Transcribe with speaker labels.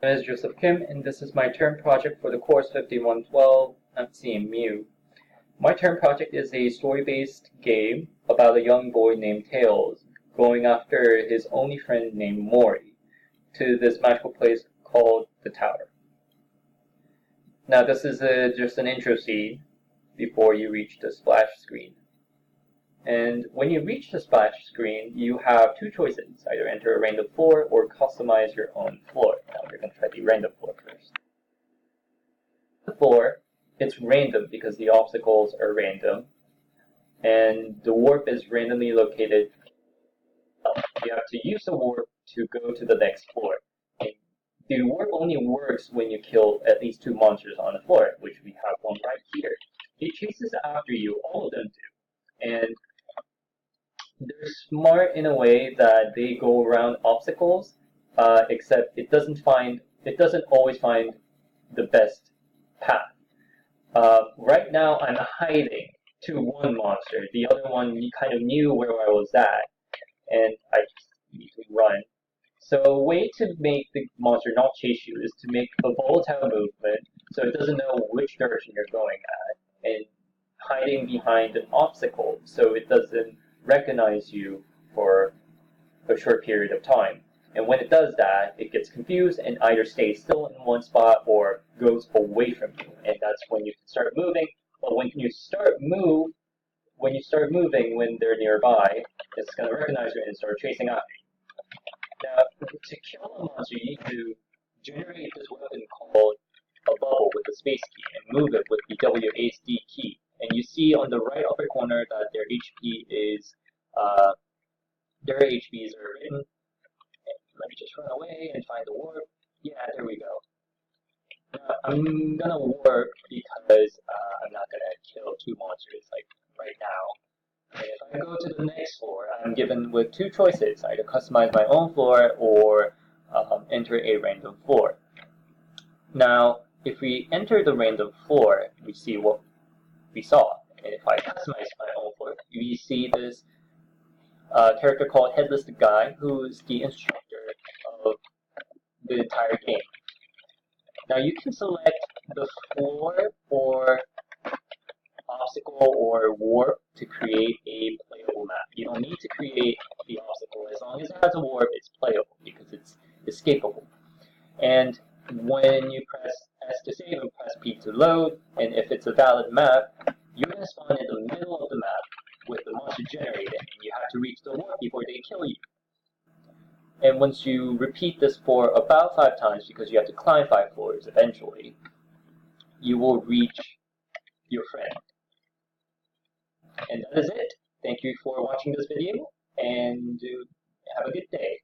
Speaker 1: My name is Joseph Kim, and this is my term project for the course 5112 at CMU. My term project is a story-based game about a young boy named Tails going after his only friend named Mori to this magical place called the Tower. Now this is just an intro scene before you reach the splash screen. And when you reach the splash screen, you have two choices: either enter a random floor or customize your own floor. Now we're going to try the random floor first. The floor, it's random because the obstacles are random, and the warp is randomly located. You have to use the warp to go to the next floor. And the warp only works when you kill at least two monsters on the floor, which we have one right here. It chases after you, all of them do. And they're smart in a way that they go around obstacles, except it doesn't always find the best path. Right now I'm hiding to one monster. The other one kind of knew where I was at, and I just need to run. So a way to make the monster not chase you is to make a volatile movement so it doesn't know which direction you're going at, and hiding behind an obstacle so it doesn't recognize you for a short period of time. And when it does that, it gets confused and either stays still in one spot or goes away from you. And that's when you can start moving. But when you start moving, when they're nearby, it's going to recognize you and start chasing after you. Now, to kill a monster, you need to generate this weapon called a bubble with the space key and move it with the WASD key. And you see on the right upper corner that their HPs are written. Let me just run away and find the warp. Yeah, there we go. Now, I'm gonna warp because I'm not gonna kill two monsters like right now. And if I go to the next floor, I'm given with two choices: either customize my own floor or enter a random floor. Now, if we enter the random floor, we see what we saw. And if I customize my own floor, we see this character called Headless the Guy, who's the instructor of the entire game. Now you can select the floor or obstacle or warp to create a playable map. You don't need to create the obstacle. As long as it has a warp, it's playable because it's escapable. And when you press S to save and press P to load, and if it's a valid map, you're going to spawn in the middle of the map with the monster generated, and you have to reach the warp before they kill you. And once you repeat this for about 5 times, because you have to climb 5 floors eventually, you will reach your friend. And that is it. Thank you for watching this video, and have a good day.